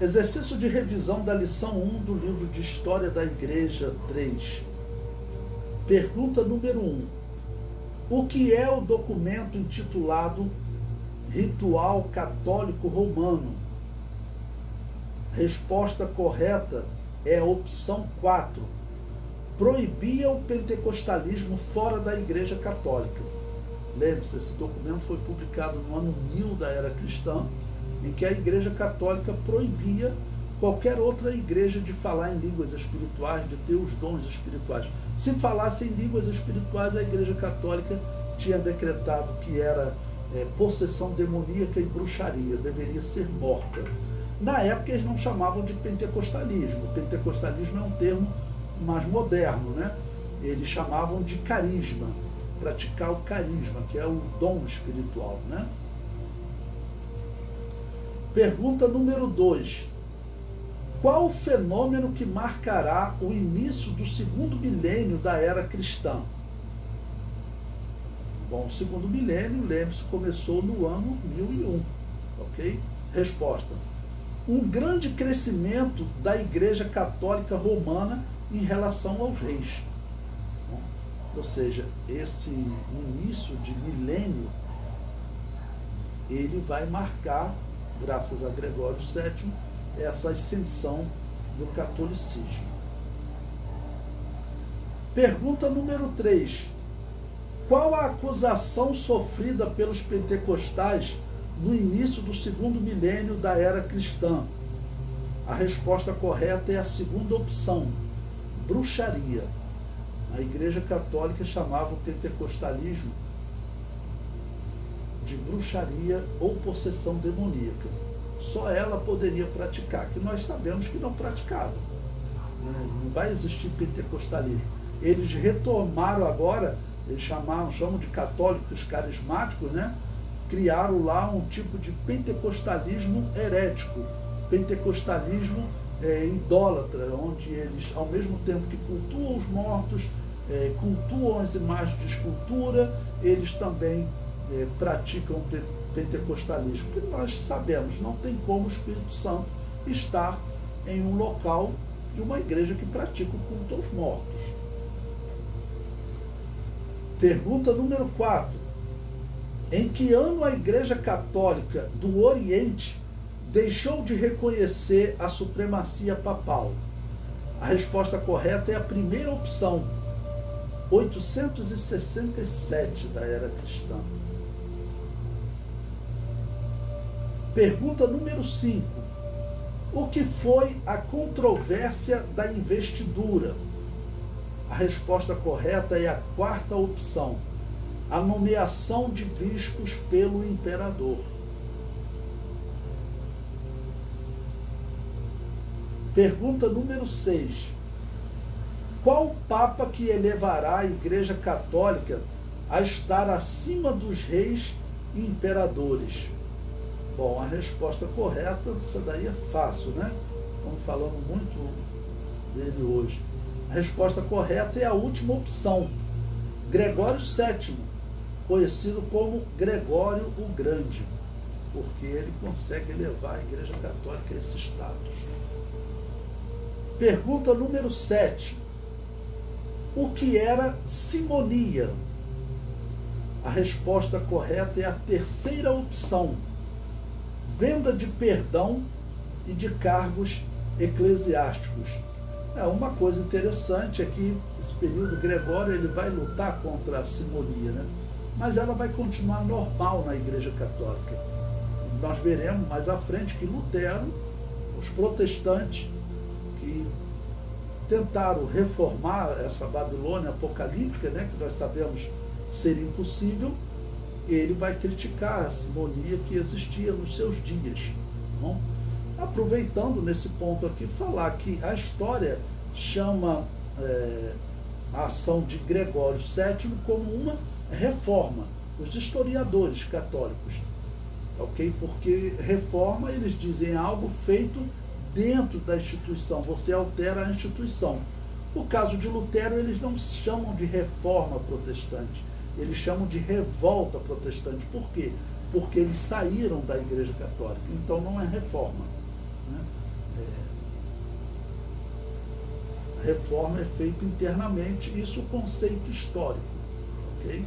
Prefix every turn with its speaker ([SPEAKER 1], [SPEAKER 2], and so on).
[SPEAKER 1] Exercício de revisão da lição 1 do livro de História da Igreja 3. Pergunta número 1. O que é o documento intitulado Ritual Católico Romano? Resposta correta é a opção 4. Proibia o pentecostalismo fora da Igreja Católica. Lembre-se, esse documento foi publicado no ano 1000 da era cristã, em que a Igreja Católica proibia qualquer outra igreja de falar em línguas espirituais, de ter os dons espirituais. Se falasse em línguas espirituais, a Igreja Católica tinha decretado que era possessão demoníaca e bruxaria, deveria ser morta. Na época eles não chamavam de pentecostalismo. O pentecostalismo é um termo mais moderno, né? Eles chamavam de carisma, praticar o carisma, que é o dom espiritual, né? Pergunta número 2. Qual o fenômeno que marcará o início do segundo milênio da era cristã? Bom, o segundo milênio, lembre-se, começou no ano 1001, ok? Resposta. Um grande crescimento da Igreja Católica Romana em relação aos reis. Ou seja, esse início de milênio, ele vai marcar, graças a Gregório VII, essa ascensão do catolicismo. Pergunta número 3. Qual a acusação sofrida pelos pentecostais no início do segundo milênio da era cristã? A resposta correta é a segunda opção, bruxaria. A Igreja Católica chamava o pentecostalismo de bruxaria ou possessão demoníaca. Só ela poderia praticar, que nós sabemos que não praticava. Não vai existir pentecostalismo. Eles retomaram agora, eles chamam de católicos carismáticos, né? Criaram lá um tipo de pentecostalismo herético, pentecostalismo idólatra, onde eles, ao mesmo tempo que cultuam os mortos, cultuam as imagens de escultura, eles também praticam pentecostalismo, porque nós sabemos, não tem como o Espírito Santo estar em um local de uma igreja que pratica o culto aos mortos. Pergunta número 4. Em que ano a Igreja Católica do Oriente deixou de reconhecer a supremacia papal? A resposta correta é a primeira opção, 867 da era cristã. Pergunta número 5. O que foi a controvérsia da investidura? A resposta correta é a quarta opção, a nomeação de bispos pelo imperador. Pergunta número 6. Qual o Papa que elevará a Igreja Católica a estar acima dos reis e imperadores? Bom, a resposta correta, isso daí é fácil, né? Estamos falando muito dele hoje. A resposta correta é a última opção, Gregório VII, conhecido como Gregório o Grande, porque ele consegue elevar a Igreja Católica a esse status. Pergunta número 7. O que era simonia? A resposta correta é a terceira opção, venda de perdão e de cargos eclesiásticos. Uma coisa interessante é que esse período Gregório ele vai lutar contra a simonia, né? Mas ela vai continuar normal na Igreja Católica. Nós veremos mais à frente que Lutero, os protestantes que tentaram reformar essa Babilônia apocalíptica, né, que nós sabemos ser impossível, ele vai criticar a simonia que existia nos seus dias. Não? Aproveitando nesse ponto aqui, falar que a história chama a ação de Gregório VII como uma reforma, os historiadores católicos, ok? Porque reforma, eles dizem, algo feito dentro da instituição, você altera a instituição. No caso de Lutero, eles não chamam de reforma protestante, eles chamam de revolta protestante. Por quê? Porque eles saíram da Igreja Católica, então não é reforma, né? reforma é feita internamente, isso é o conceito histórico, ok?